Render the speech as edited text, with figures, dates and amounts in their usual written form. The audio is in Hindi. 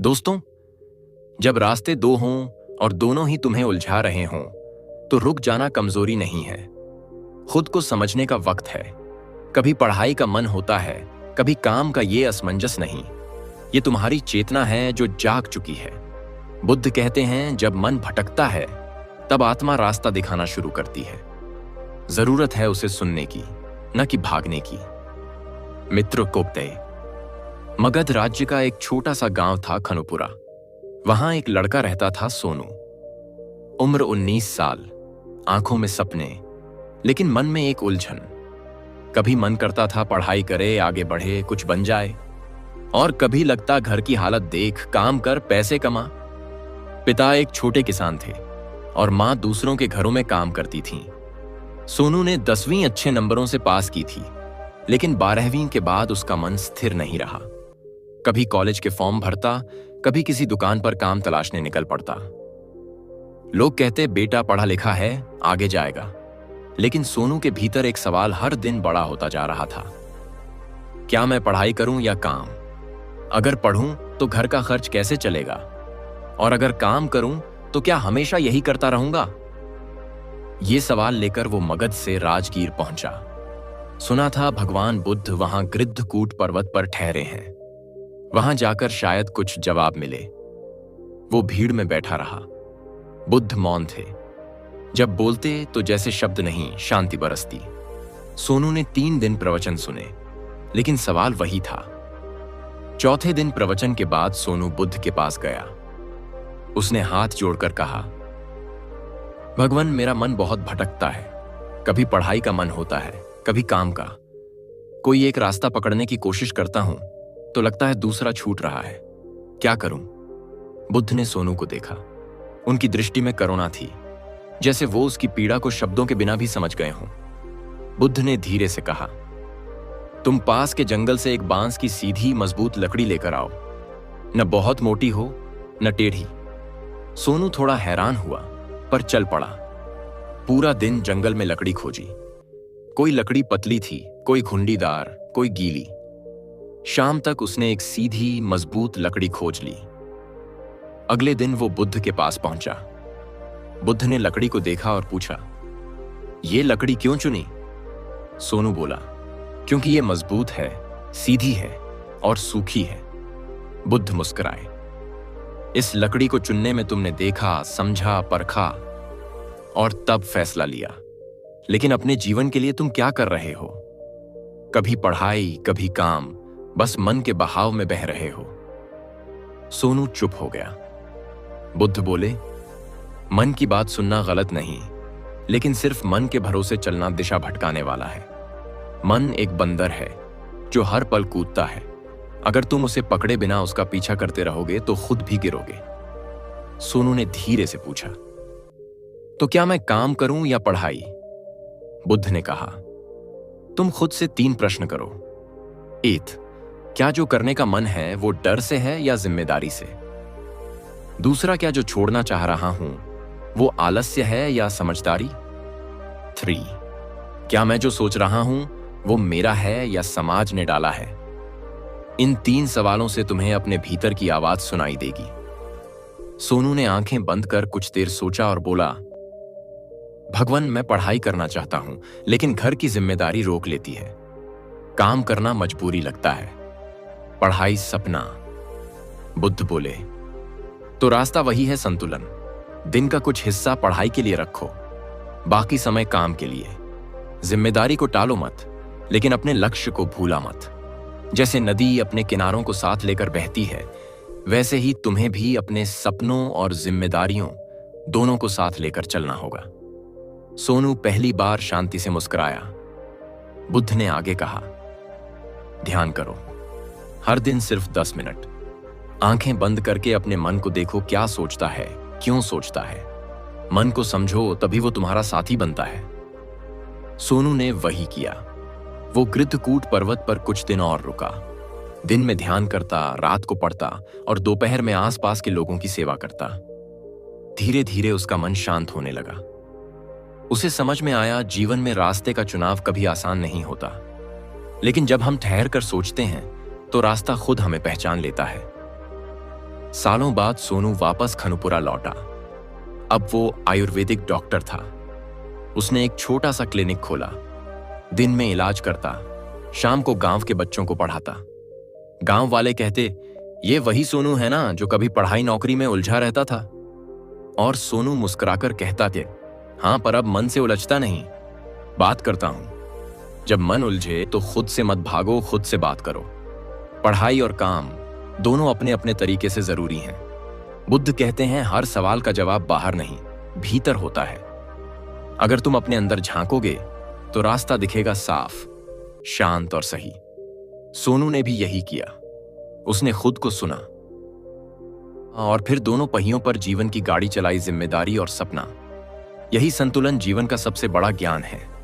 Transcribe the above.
दोस्तों, जब रास्ते दो हों और दोनों ही तुम्हें उलझा रहे हों, तो रुक जाना कमजोरी नहीं है, खुद को समझने का वक्त है। कभी पढ़ाई का मन होता है, कभी काम का ये असमंजस नहीं। ये तुम्हारी चेतना है जो जाग चुकी है। बुद्ध कहते हैं, जब मन भटकता है तब आत्मा रास्ता दिखाना शुरू करती है। जरूरत है उसे सुनने की, न कि भागने की। मित्र कोप्ते। मगध राज्य का एक छोटा सा गांव था खनुपुरा। वहां एक लड़का रहता था, सोनू। उम्र 19 साल, आंखों में सपने, लेकिन मन में एक उलझन। कभी मन करता था पढ़ाई करे, आगे बढ़े, कुछ बन जाए, और कभी लगता घर की हालत देख काम कर, पैसे कमा। पिता एक छोटे किसान थे और मां दूसरों के घरों में काम करती थीं। सोनू ने 10वीं अच्छे नंबरों से पास की थी, लेकिन 12वीं के बाद उसका मन स्थिर नहीं रहा। कभी कॉलेज के फॉर्म भरता, कभी किसी दुकान पर काम तलाशने निकल पड़ता। लोग कहते, बेटा पढ़ा लिखा है, आगे जाएगा। लेकिन सोनू के भीतर एक सवाल हर दिन बड़ा होता जा रहा था। क्या मैं पढ़ाई करूं या काम? अगर पढ़ूं तो घर का खर्च कैसे चलेगा? और अगर काम करूं तो क्या हमेशा यही करता रहूंगा? ये सवाल लेकर वो मगध से राजगीर पहुंचा। सुना था भगवान बुद्ध वहां गृद्धकूट पर्वत पर ठहरे हैं। वहां जाकर शायद कुछ जवाब मिले। वो भीड़ में बैठा रहा। बुद्ध मौन थे। जब बोलते तो जैसे शब्द नहीं, शांति बरसती। सोनू ने 3 दिन प्रवचन सुने, लेकिन सवाल वही था। चौथे दिन प्रवचन के बाद सोनू बुद्ध के पास गया। उसने हाथ जोड़कर कहा, भगवान, मेरा मन बहुत भटकता है। कभी पढ़ाई का मन होता है, कभी काम का। कोई एक रास्ता पकड़ने की कोशिश करता हूं तो लगता है दूसरा छूट रहा है। क्या करूं? बुद्ध ने सोनू को देखा। उनकी दृष्टि में करुणा थी, जैसे वो उसकी पीड़ा को शब्दों के बिना भी समझ गए हों। बुद्ध ने धीरे से कहा, तुम पास के जंगल से एक बांस की सीधी मजबूत लकड़ी लेकर आओ। न बहुत मोटी हो, न टेढ़ी। सोनू थोड़ा हैरान हुआ, पर चल पड़ा। पूरा दिन जंगल में लकड़ी खोजी। कोई लकड़ी पतली थी, कोई घुंडीदार, कोई गीली। शाम तक उसने एक सीधी मजबूत लकड़ी खोज ली। अगले दिन वो बुद्ध के पास पहुंचा। बुद्ध ने लकड़ी को देखा और पूछा, ये लकड़ी क्यों चुनी? सोनू बोला, क्योंकि ये मजबूत है, सीधी है और सूखी है। बुद्ध मुस्कुराए, इस लकड़ी को चुनने में तुमने देखा, समझा, परखा और तब फैसला लिया। लेकिन अपने जीवन के लिए तुम क्या कर रहे हो? कभी पढ़ाई, कभी काम, बस मन के बहाव में बह रहे हो। सोनू चुप हो गया। बुद्ध बोले, मन की बात सुनना गलत नहीं, लेकिन सिर्फ मन के भरोसे चलना दिशा भटकाने वाला है। मन एक बंदर है जो हर पल कूदता है। अगर तुम उसे पकड़े बिना उसका पीछा करते रहोगे तो खुद भी गिरोगे। सोनू ने धीरे से पूछा, तो क्या मैं काम करूं या पढ़ाई? बुद्ध ने कहा, तुम खुद से 3 प्रश्न करो। 1, क्या जो करने का मन है वो डर से है या जिम्मेदारी से? दूसरा, क्या जो छोड़ना चाह रहा हूं वो आलस्य है या समझदारी? 3, क्या मैं जो सोच रहा हूं वो मेरा है या समाज ने डाला है? इन 3 सवालों से तुम्हें अपने भीतर की आवाज सुनाई देगी। सोनू ने आंखें बंद कर कुछ देर सोचा और बोला, भगवान, मैं पढ़ाई करना चाहता हूं, लेकिन घर की जिम्मेदारी रोक लेती है। काम करना मजबूरी लगता है, पढ़ाई सपना। बुद्ध बोले, तो रास्ता वही है, संतुलन। दिन का कुछ हिस्सा पढ़ाई के लिए रखो, बाकी समय काम के लिए। जिम्मेदारी को टालो मत, लेकिन अपने लक्ष्य को भूला मत। जैसे नदी अपने किनारों को साथ लेकर बहती है, वैसे ही तुम्हें भी अपने सपनों और जिम्मेदारियों दोनों को साथ लेकर चलना होगा। सोनू पहली बार शांति से मुस्कुराया। बुद्ध ने आगे कहा, ध्यान करो, हर दिन सिर्फ 10 मिनट। आंखें बंद करके अपने मन को देखो, क्या सोचता है, क्यों सोचता है। मन को समझो, तभी वो तुम्हारा साथी बनता है। सोनू ने वही किया। वो गृद्धकूट पर्वत पर कुछ दिन और रुका। दिन में ध्यान करता, रात को पढ़ता और दोपहर में आसपास के लोगों की सेवा करता। धीरे धीरे उसका मन शांत होने लगा। उसे समझ में आया, जीवन में रास्ते का चुनाव कभी आसान नहीं होता, लेकिन जब हम ठहर कर सोचते हैं तो रास्ता खुद हमें पहचान लेता है। सालों बाद सोनू वापस खनुपुरा लौटा। अब वो आयुर्वेदिक डॉक्टर था। उसने एक छोटा सा क्लिनिक खोला। दिन में इलाज करता, शाम को गांव के बच्चों को पढ़ाता। गांव वाले कहते, ये वही सोनू है ना जो कभी पढ़ाई नौकरी में उलझा रहता था। और सोनू मुस्कुराकर कहता थे, हाँ, पर अब मन से उलझता नहीं, बात करता हूं। जब मन उलझे तो खुद से मत भागो, खुद से बात करो। पढ़ाई और काम दोनों अपने अपने तरीके से जरूरी हैं। बुद्ध कहते हैं, हर सवाल का जवाब बाहर नहीं, भीतर होता है। अगर तुम अपने अंदर झांकोगे तो रास्ता दिखेगा साफ, शांत और सही। सोनू ने भी यही किया। उसने खुद को सुना और फिर दोनों पहियों पर जीवन की गाड़ी चलाई, जिम्मेदारी और सपना। यही संतुलन जीवन का सबसे बड़ा ज्ञान है।